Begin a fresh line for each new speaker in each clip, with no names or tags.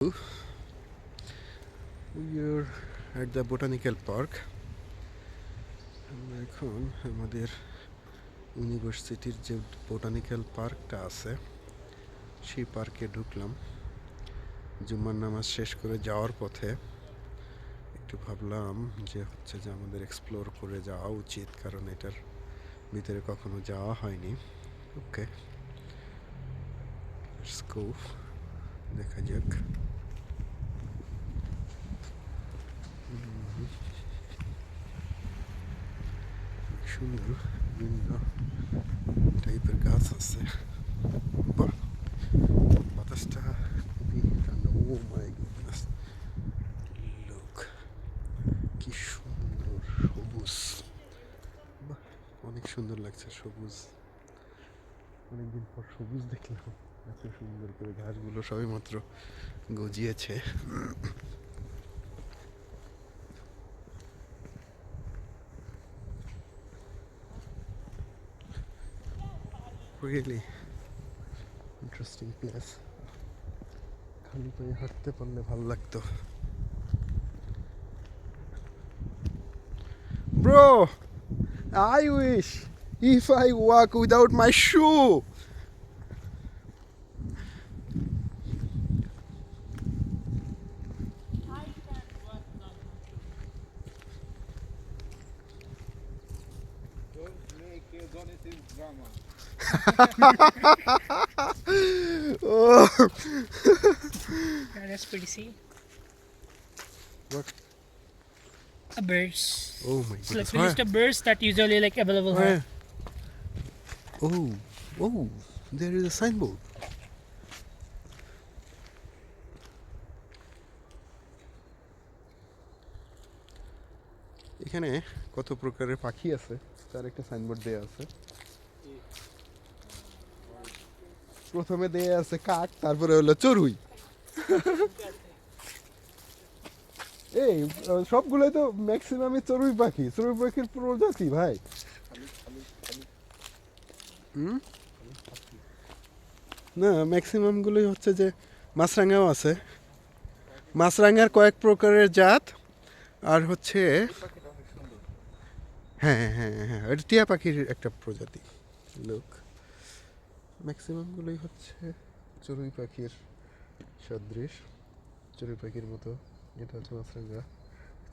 We're at the botanical park. আমরা এখন আমাদের ইউনিভার্সিটির যে বোটানিক্যাল পার্কটা আছে সেই পার্কে ঢুকলাম। জুম্মার নামাজ শেষ করে যাওয়ার পথে একটু ভাবলাম যে আমাদের এক্সপ্লোর করে যাওয়া উচিত, কারণ এটার ভিতরে কখনো যাওয়া হয়নি। ওকে, লেটস গো, দেখা যাক। সুন্দর বিভিন্ন টাইপের গাছ আছে। বাহ, বাতাসটা খুবই ঠান্ডা। ও মাই গুডনেস, লুক কি সুন্দর সবুজ। বাহ, অনেক সুন্দর লাগছে সবুজ। অনেকদিন পর সবুজ দেখলাম, এত সুন্দর করে ঘাসগুলো সবে মাত্র গজিয়েছে। Really interesting place. খালি পায়ে হাঁটতে পারলে ভালো লাগতো। Bro, I wish if I walk without my shoe.
Don't make a donative drama.
Oh.
Yeah, that's pretty see.
What?
A birds.
Oh my
It's like
goodness.
the list of birds that usually like available
Where?
here.
Oh, there is a signboard. এখানে কত প্রকারের পাখি আছে তার একটা signboard দেয়া আছে। প্রথমে দেয়া আছে কাক, তারপরে হলো চড়ুই। এই সবগুলোই তো ম্যাক্সিমামই চড়ুই পাখি। চড়ুই পাখির প্রজাতি ভাই। না, ম্যাক্সিমাম গুলোই হচ্ছে যে মাছরাঙাও আছে। মাছরাঙার কয়েক প্রকারের জাত, আর হচ্ছে হ্যাঁ এটা টিয়া পাখির একটা প্রজাতি। লোক ম্যাক্সিমাম গুলোই হচ্ছে চড়ুই পাখির সদৃশ, চড়ুই পাখির মতো। এটা হচ্ছে মাছরাঙা,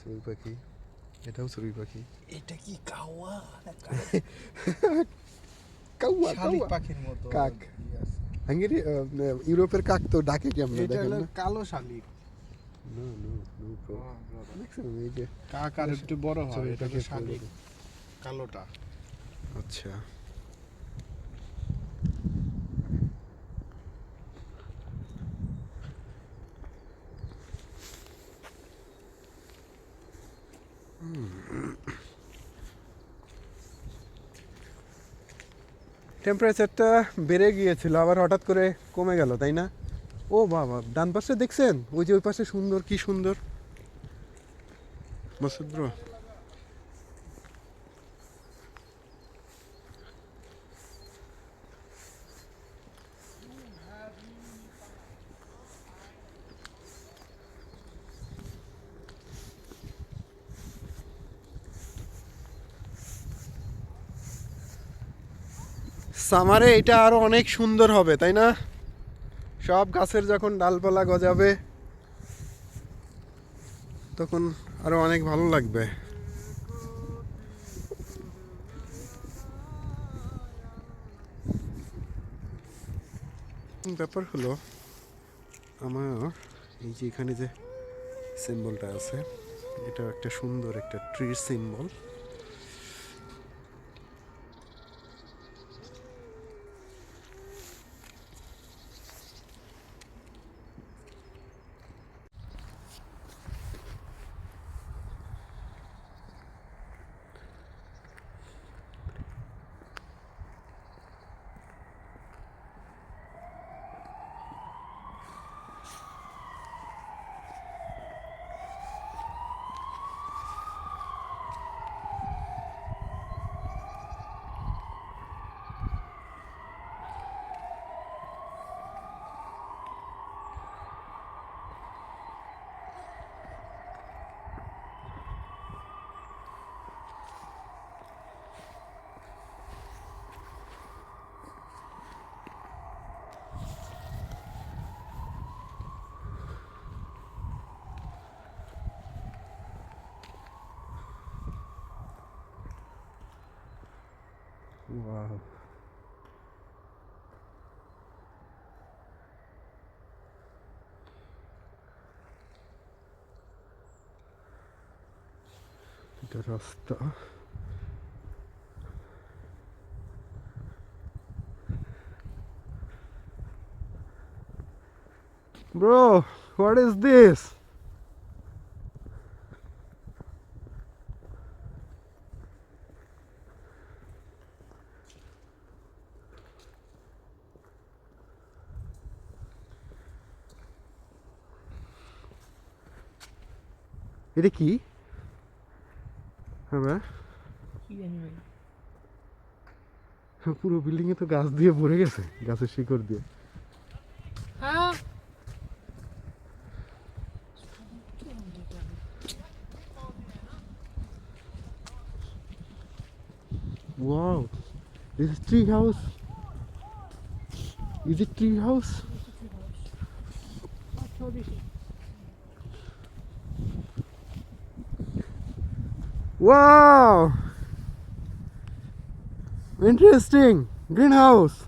চড়ুই পাখি, এটাও চড়ুই পাখি।
এটা কি কাওয়া?
কাউয়া,
শালিক
কাউয়া।
পাখির মতো।
কাক। হাঙ্গেরি ইউরোপের কাক তো ডাকে কেমন
এটা
দেখেন
হলো
না?
কালো শালিক।
নো ব্রো, ম্যাক্সিমাম এই যে
কাক আর একটু বড় হয়,
চড়ুই
এটা হলো
পাখির
শালিক
প্রজাতি।
কালোটা।
আচ্ছা, টেম্পারেচারটা বেড়ে গিয়েছিল, আবার হঠাৎ করে কমে গেল, তাই না? ও বাবা, ডান পাশে দেখছেন? ওই যে ওই পাশে সুন্দর, কি সুন্দর মাসুদ ব্রো। সামারে এটা আরো অনেক সুন্দর হবে, তাই না? সব গাছের যখন ডালপালা গজাবে তখন আরো অনেক ভালো লাগবে। ব্যাপার হলো, আমার এই যে এখানে যে সিম্বলটা আছে, এটা একটা সুন্দর একটা ট্রির সিম্বল। ওয়াও, এটা রাস্তা। Bro, what is this? এটা কি? হ্যাঁ ভাই,
Anyway.
পুরো বিল্ডিং এ তো গাছ দিয়ে ভরে গেছে, গাছের শিকড় দিয়ে।
Ah!
Wow, this is tree house. Is it tree house? Wow, interesting. Greenhouse.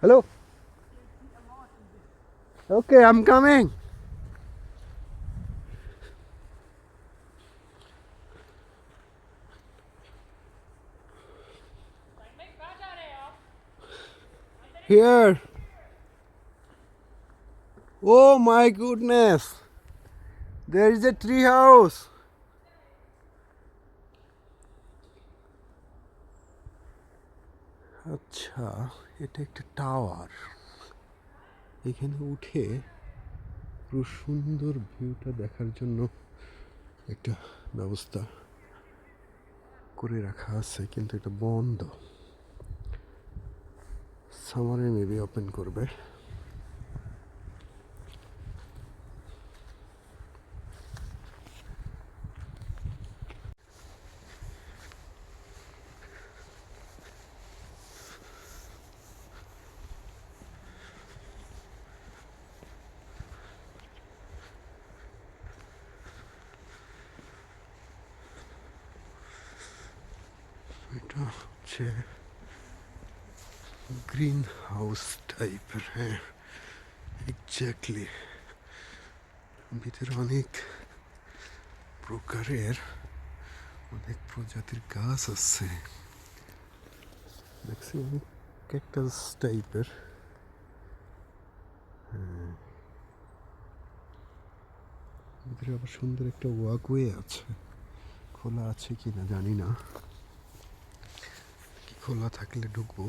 Hello. Okay, I'm coming. Here. Oh my goodness. There is a tree house. আচ্ছা, এটা একটা টাওয়ার। এখানে উঠে পুরো সুন্দর ভিউটা দেখার জন্য একটা ব্যবস্থা করে রাখা আছে, কিন্তু এটা বন্ধ। সামারে মেবি ওপেন করবে। এটা হচ্ছে গ্রিন হাউস টাইপের। হ্যাঁ, এক্স্যাক্টলি। ভিতরে অনেক প্রকারের, অনেক প্রজাতির গাছ আছে। দেখছি অনেক ক্যাকটাস টাইপের। হ্যাঁ, ভিতরে আবার সুন্দর একটা ওয়াকওয়ে আছে। খোলা আছে কিনা জানি না, কি খোলা থাকলে ঢুকবো।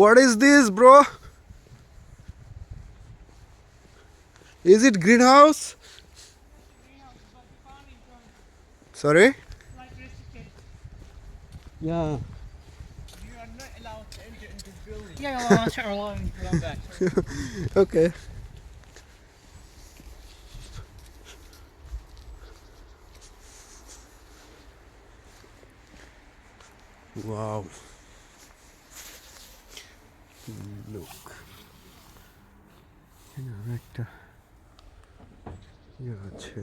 What is this, bro? Is it greenhouse? Sorry? Yeah.
You are not allowed to enter into the building.
Yeah, well, sure, along that.
Okay. Wow. Look. এখানে আরো একটা ইয়ে আছে,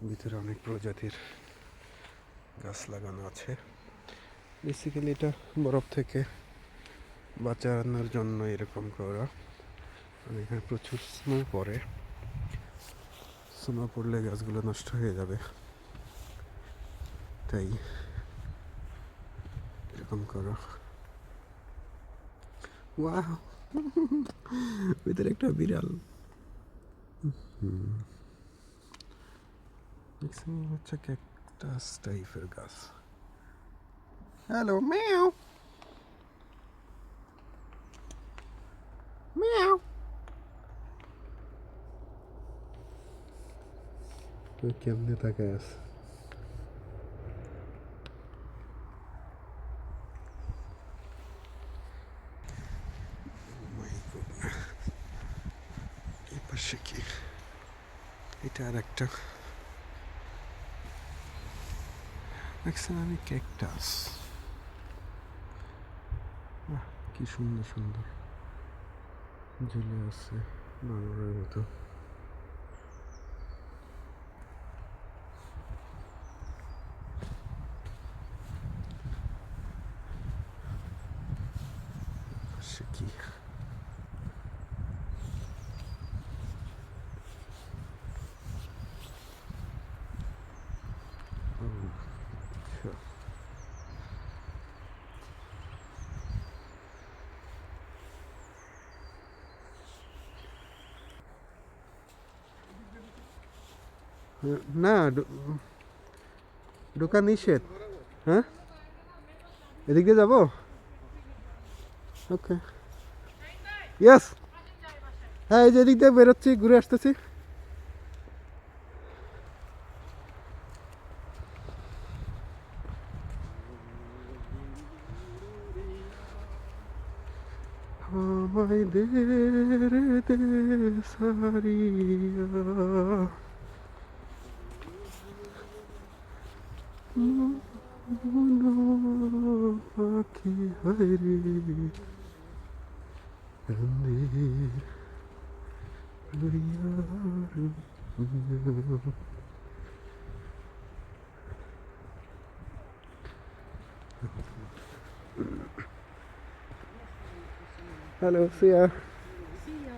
ভিতরে অনেক প্রজাতির গাছ লাগানো আছে। বেসিক্যালি এটা বরফ থেকে বাঁচানোর জন্য এরকম করা। আর এখানে প্রচুর স্নো পড়ে, স্নো পড়লে গাছগুলো নষ্ট হয়ে যাবে, তাই এরকম করা। ওয়াও, ভিতরে একটা বিড়াল। ম্যাক্সিমাম হচ্ছে ক্যাকটাস টাইপের গাছ। হ্যালো, ম্যাও। কেমনে তাকায় আছে। এই পাশে কি, এটা আর একটা দেখছেন আমি ক্যাকটাস, কি সুন্দর সুন্দর ঝুলে আছে বানরের মতো। সে কি আচ্ছা। না ঢোকা নিষেধ। হ্যাঁ এদিক দিয়ে যাবো। ওকে ইয়েস, হ্যাঁ এই যে এদিক দিয়ে বেরোচ্ছি, ঘুরে আসতেছি। আমায় দে রে দে সারিয়া মনো পাখি হায়রে রন্দির হ্যালো সিয়া।
See ya.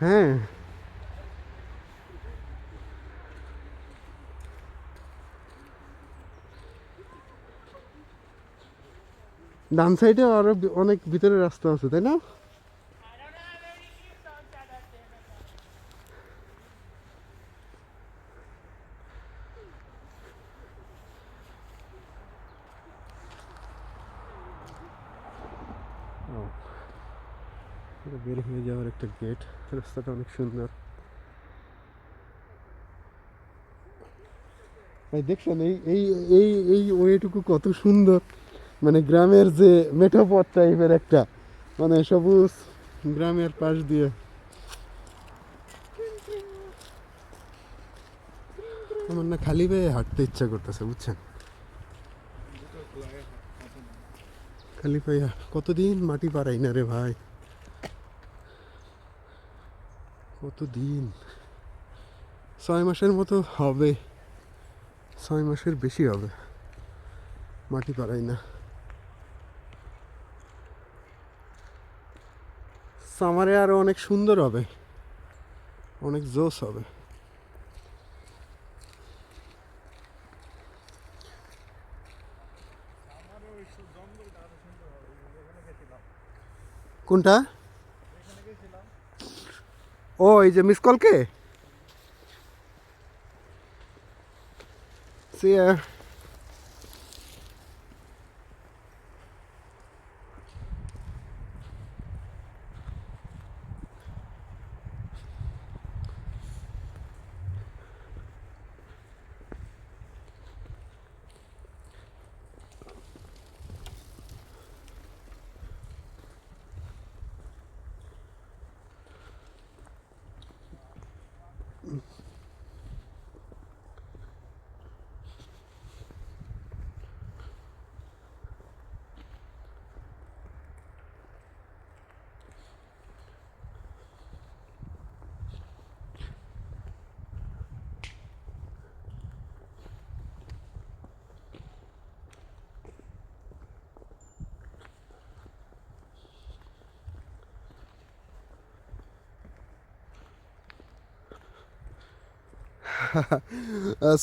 হ্যাঁ ডান সাইডে আরো অনেক ভিতরে রাস্তা আছে তাই না? ও, এটা বের হয়ে যাওয়ার একটা গেট, রাস্তাটা অনেক সুন্দর। ভাই দেখছেন এই এই এই এই ওয়েটুকু কত সুন্দর, মানে গ্রামের যে মেঠো পথ টাইপের একটা, মানে সবুজ গ্রামের পাশ দিয়ে। আমার না খালি পায়ে হাঁটতে ইচ্ছা করতেছে বুঝছেন, খালি পায়ে কতদিন মাটি পারাই না রে ভাই, কতদিন, 6 মাসের মতো হবে, 6 মাসের বেশি হবে মাটি পারাই না। সামারে আরো অনেক সুন্দর হবে, অনেক জোস হবে। কোনটা? ও এই যে মিস কলকে সিয়া।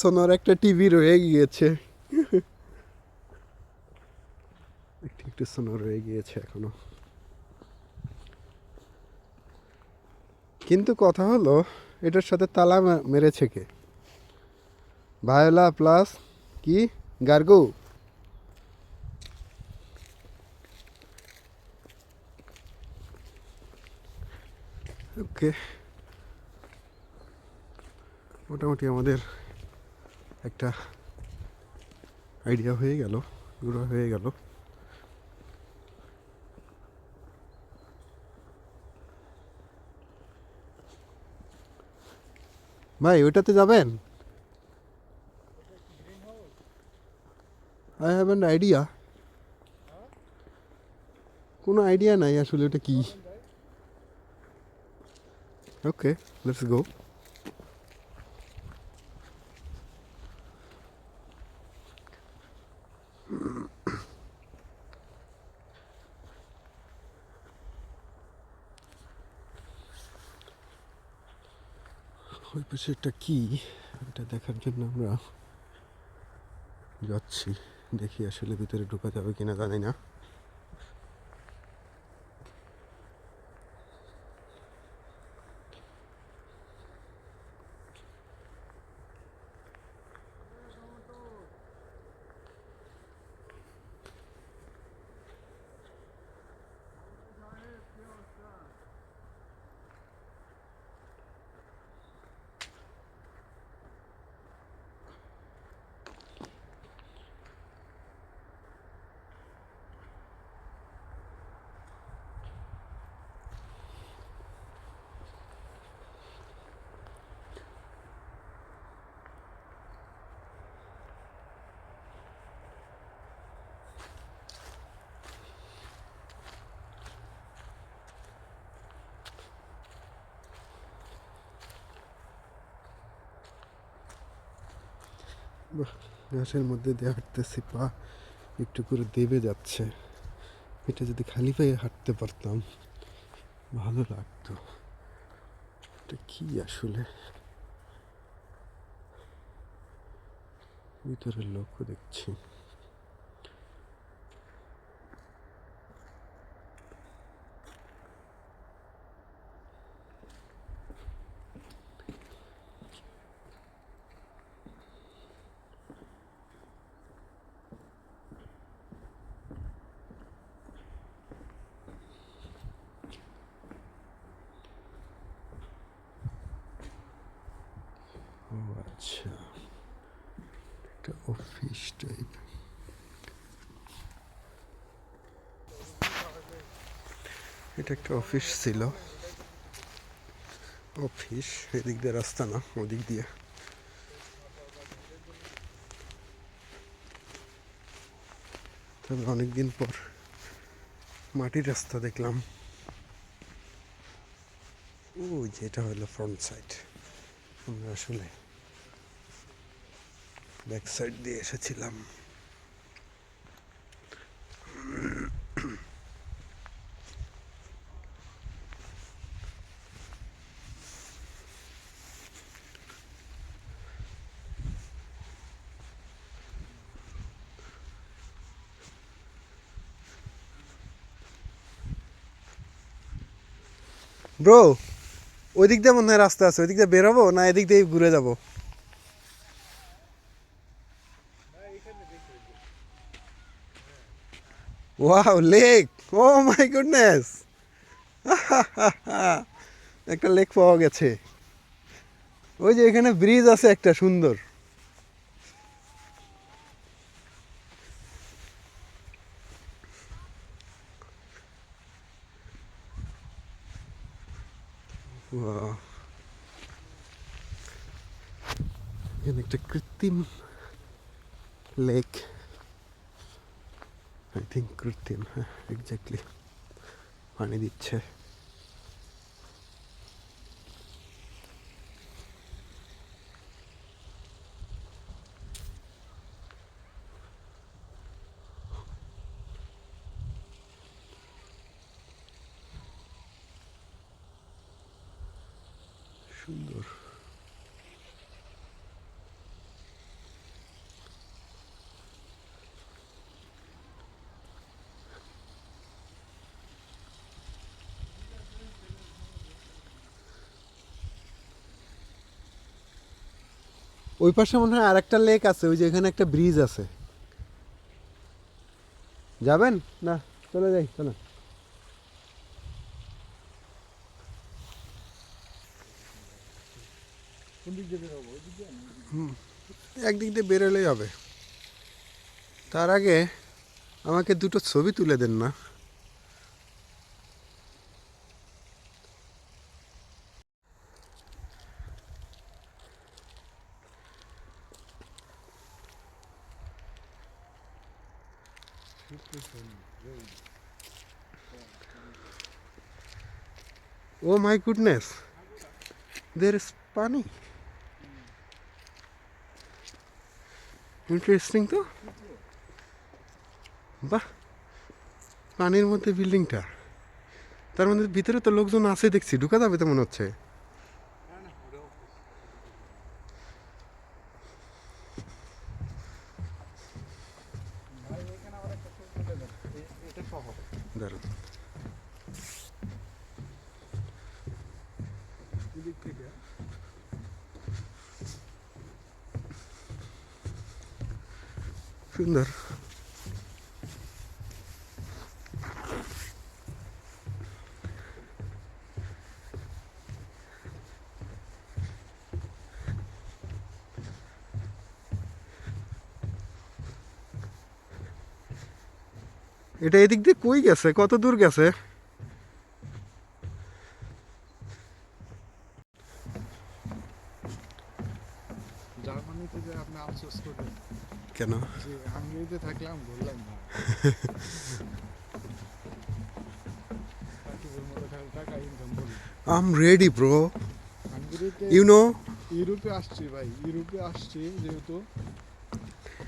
সোনার একটা টিভি রয়ে গিয়েছে, একটু সোনার রয়ে গিয়েছে এখনো। কিন্তু কথা হলো এটার সাথে তালা মেরেছে কে? ভায়োলা প্লাস কি গার্গো ওকে, মোটামুটি আমাদের একটা আইডিয়া হয়ে গেল, ঘোরা হয়ে গেল। ভাই ওইটাতে যাবেন? আই হ্যাভ অ্যান আইডিয়া, কোনো আইডিয়া নাই আসলে ওটা কি। ওকে, লেটস গো। ওই পাশে একটা কি, এটা দেখার জন্য আমরা যাচ্ছি। দেখি আসলে ভিতরে ঢোকা যাবে কিনা জানি না। বাহ, ঘাসের মধ্যে দিয়ে হাঁটতেছি, পা একটু করে দেবে যাচ্ছে। এটা যদি খালি পায়ে হাঁটতে পারতাম ভালো লাগতো। এটা কি আসলে, ভিতরের লোকও দেখছি। ও আচ্ছা, একটা অফিস টাইপ। এটা একটা অফিস ছিল, অফিস। এদিক দিয়ে রাস্তা না, ওদিক দিয়ে। তবে অনেকদিন পর মাটির রাস্তা দেখলাম। ও যেটা হলো ফ্রন্ট সাইড, আমরা আসলে ব্যাক সাইড দিয়ে এসেছিলাম। ব্রো, ওই দিক দিয়ে মনে হয় রাস্তা আছে, ওই দিক দিয়ে বেরোবো না এদিক দিয়ে ঘুরে যাবো? Wow, lake! Oh my goodness! একটা লেক পাওয়া গেছে। ওই যে এখানে ব্রিজ আছে একটা সুন্দর। Wow. এখানে একটা কৃত্রিম লেক, আই থিঙ্ক কৃত্রিম, হ্যাঁ এক্স্যাক্টলি পানি দিচ্ছে। সুন্দর। ওই পাশে মনে হয় আর একটা লেক আছে, ওই যে এখানে একটা ব্রিজ আছে। যাবেন না চলে যাই চলো একদিক দিয়ে বেরোলেই হবে তার আগে আমাকে দুটো ছবি তুলে দেন না Oh my goodness, there is pani. Interesting তো বাহ পানির মধ্যে বিল্ডিংটা তার মধ্যে ভিতরে তো লোকজন আছে দেখছি ঢুকা যাবে তো মনে হচ্ছে দারুণ সুন্দর এটা এদিক দিয়ে কই গেছে কত দূর গেছে
জার্মানিতে যে আপনি আফসোস করবেন
কেন
যে হাঙ্গেরিতে থাকলাম বললাম না বাকিদের মতো খালি টাকা ইনকাম করি
I'm ready bro
হাঙ্গেরিতে
you know
ইউরোপে আসছি ভাই ইউরোপে আসছি যেহেতু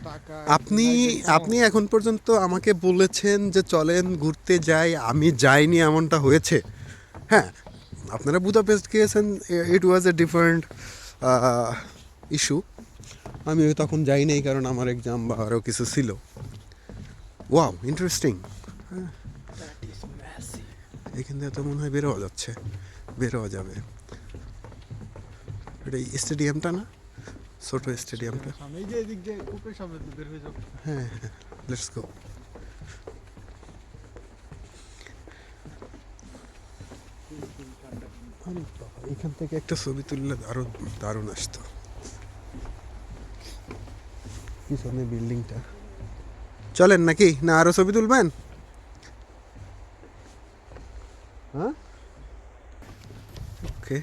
টাকা
আপনি আপনি এখন পর্যন্ত আমাকে বলেছেন যে চলেন ঘুরতে যাই আমি যাইনি এমনটা হয়েছে হ্যাঁ আপনারা বুদাপেস্ট গিয়েছেন ইট ওয়াজ এ ডিফারেন্ট ইস্যু আমি তখন যাইনি কারণ আমার এক্সাম বা আরও কিছু ছিল ওয়াও ইন্টারেস্টিং এখান থেকে তো মনে হয় বেরোয়া যাচ্ছে বেরোয়া যাবে এটা স্টেডিয়ামটা না ছোট স্টেডিয়ামটা
সামনে এই যে এদিক দিয়ে কূপের সামনে দিয়ে বের হয়ে যাবো
হ্যাঁ লেটস গো এখান থেকে একটা ছবি তুললে আরো দারুণ আসতো পিছনে বিল্ডিংটা চলেন নাকি না আরো ছবি তুলবেন হ্যাঁ ওকে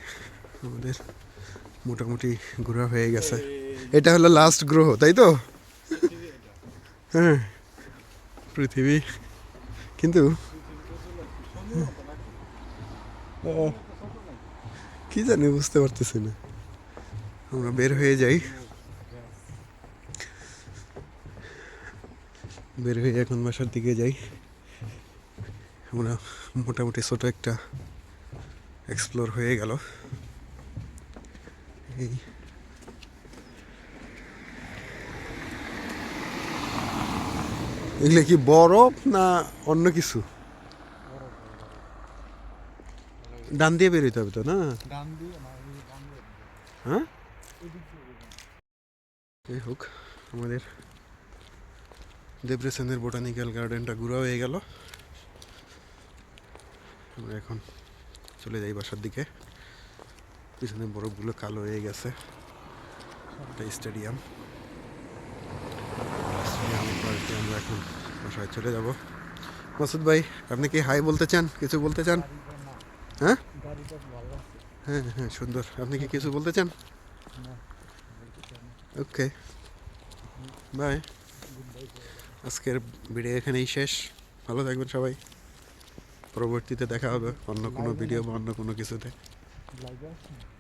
আমাদের মোটামুটি ঘোরা হয়ে গেছে এটা হলো লাস্ট গ্রহ তাই তো হ্যাঁ পৃথিবী কিন্তু কি জানি বুঝতে পারতেছি না আমরা বের হয়ে যাই বের হয়ে এখন বাসার দিকে যাই আমরা মোটামুটি ছোট একটা এক্সপ্লোর হয়ে গেল এই এগুলো কি বরফ না অন্য কিছু ডান দিয়ে বেরোতে হবে তো না
ডান দিয়ে না এই ডান দিয়ে
হ্যাঁ
এদিক দিয়ে বের হবো।
যাই হোক আমাদের দেব্রেসেনের বোটানিক্যাল গার্ডেনটা ঘুরা হয়ে গেল আমরা এখন চলে যাই বাসার দিকে পিছনে বরফগুলো কালো হয়ে গেছে একটা স্টেডিয়াম পার্কে আমরা এখন বাসায় চলে যাব মাসুদ ভাই আপনি কি হাই বলতে চান কিছু বলতে চান হ্যাঁ
গাড়িটা ভালো আছে
হ্যাঁ হ্যাঁ সুন্দর আপনি কি কিছু বলতে চান ওকে বাই আজকের ভিডিও এখানেই শেষ ভালো থাকবেন সবাই পরবর্তীতে দেখা হবে অন্য কোনো ভিডিও বা অন্য কোনো কিছুতে
লাইভে আসছেন